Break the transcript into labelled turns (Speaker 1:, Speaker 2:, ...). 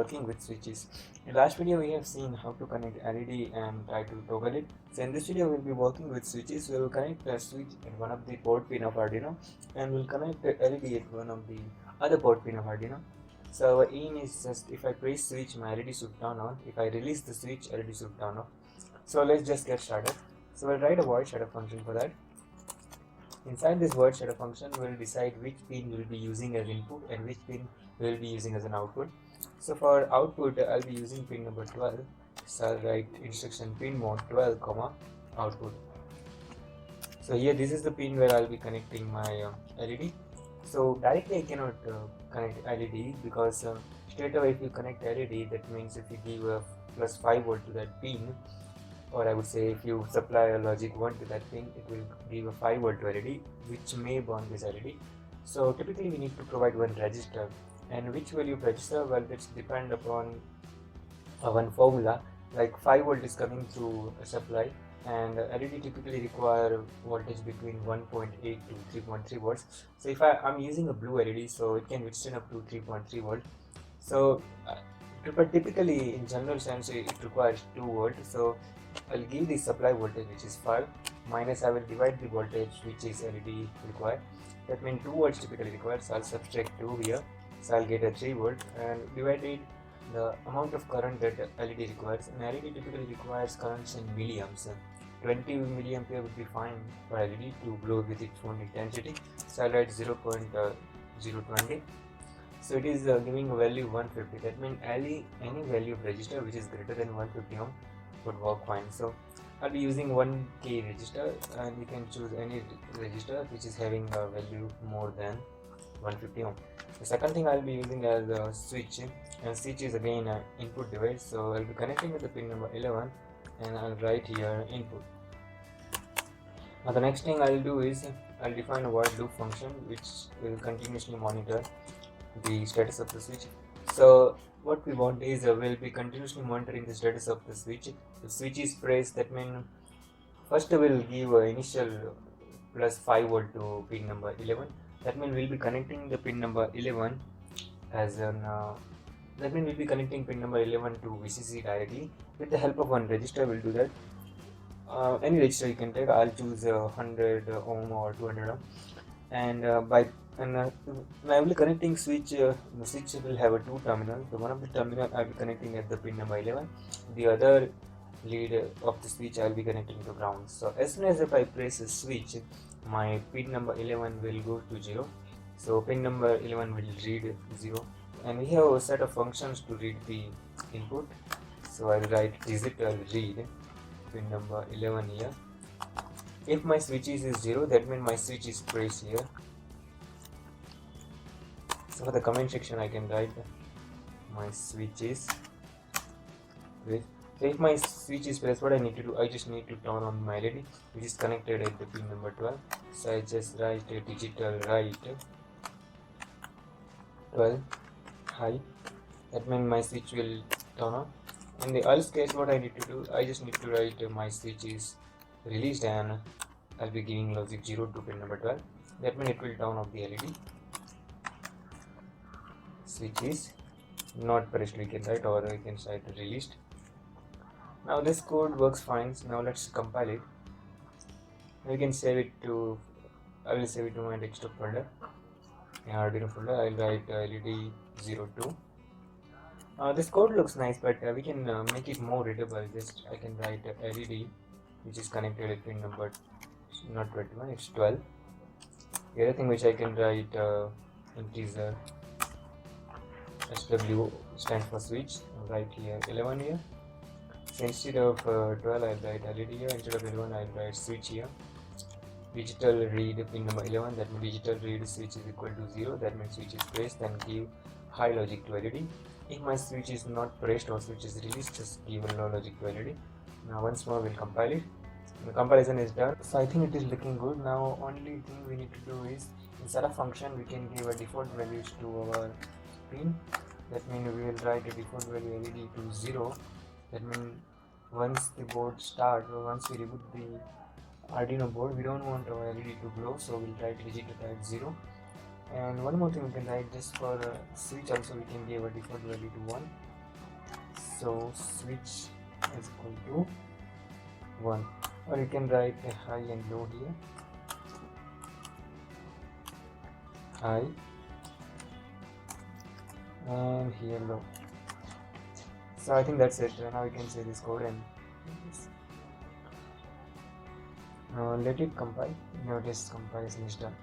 Speaker 1: working with switches. In last video we have seen how to connect LED and try to toggle it. So in this video we'll be working with switches. We will connect a switch at one of the port pin of Arduino and we'll connect the LED at one of the other port pin of Arduino. So our aim is just if I press switch my LED should turn on, if I release the switch LED should turn off. So let's just get started. So we'll write a void shadow function for that. Inside this void shadow function, we'll decide which pin we'll be using as input and which pin we'll be using as an output. So for output, I'll be using pin number 12. So I'll write instruction pin mode 12, comma output. So here this is the pin where I'll be connecting my LED. So directly I cannot connect LED because straight away if you connect LED, that means if you give a plus 5 volt to that pin, or I would say if you supply a logic 1 to that pin, it will give a 5 volt LED which may burn this LED. So typically we need to provide one register, and which value of register, well, it's depend upon one formula. Like 5 volt is coming through a supply and LED typically require voltage between 1.8 to 3.3 volts. So if I'm using a blue LED, so it can withstand up to 3.3 volt. So but typically in general sense it requires 2 volt. So I'll give the supply voltage which is 5 minus I will divide the voltage which is LED required. That means 2 volts typically required, so I'll subtract 2 here, so I'll get a 3 volt and divided the amount of current that LED requires. And LED typically requires currents in milliamps. 20 milliampere would be fine for LED to glow with its own intensity, so I'll write 0.020. So it is giving a value 150. That means any value of register which is greater than 150 ohm would work fine. So I'll be using 1K register, and you can choose any register which is having a value more than 150 ohm. The second thing I'll be using as a switch, and switch is again an input device. So I'll be connecting with the pin number 11 and I'll write here input. Now the next thing I'll do is I'll define a void loop function which will continuously monitor the status of the switch. So what we want is we'll be continuously monitoring the status of the switch. If switch is pressed, that means first we'll give initial plus 5 volt to pin number 11. That means we'll be connecting the pin number 11 as an that means we'll be connecting pin number 11 to VCC directly with the help of one register. We'll do that. Any register you can take. I'll choose 100 ohm or 200 ohm, and I will be connecting switch. The switch will have a 2 terminals. So one of the terminal I'll be connecting at the pin number 11. The other lead of the switch I'll be connecting to ground. So as soon as if I press a switch, my pin number 11 will go to 0. So pin number 11 will read 0, and we have a set of functions to read the input. So I'll write digital read pin number 11 here. If my switch is 0, that means my switch is pressed here. So for the comment section I can write my switch is pressed. So if my switch is pressed, what I need to do, I just need to turn on my LED which is connected at the pin number 12. So I just write a digital write 12 high. That means my switch will turn on. In the else case, what I need to do, I just need to write my switch is released and I'll be giving logic 0 to pin number 12. That means it will turn off the LED. Switch is not pressed, we can write, or we can write released. Now this code works fine. So now let's compile it. We can save it to, I will save it to my desktop folder, in Arduino folder. I'll write LED 02. This code looks nice, but we can make it more readable. Just I can write LED which is connected at pin number not 21, it's 12. The other thing which I can write integer SW stands for switch. I'll write here 11 here. So instead of 12 I'll write LED here, instead of 11 I'll write switch here. Digital read pin number 11, that means digital read switch is equal to 0, that means switch is pressed, then give high logic to LED. If my switch is not pressed or switch is released, just give a low logic to LED. Now once more we'll compile it. The comparison is done. So I think it is looking good. Now only thing we need to do is inside a function we can give a default values to our pin. That means we will write a default value LED to 0. That means once the board starts, or once we reboot the Arduino board, we don't want our LED to glow, so we'll write digital type 0. And one more thing we can write, just for switch also we can give a default value to 1. So switch is equal to 1, or you can write a high and low here. High and here low. So I think that's it. Now you can say this code and let it compile. Notice compilation is done.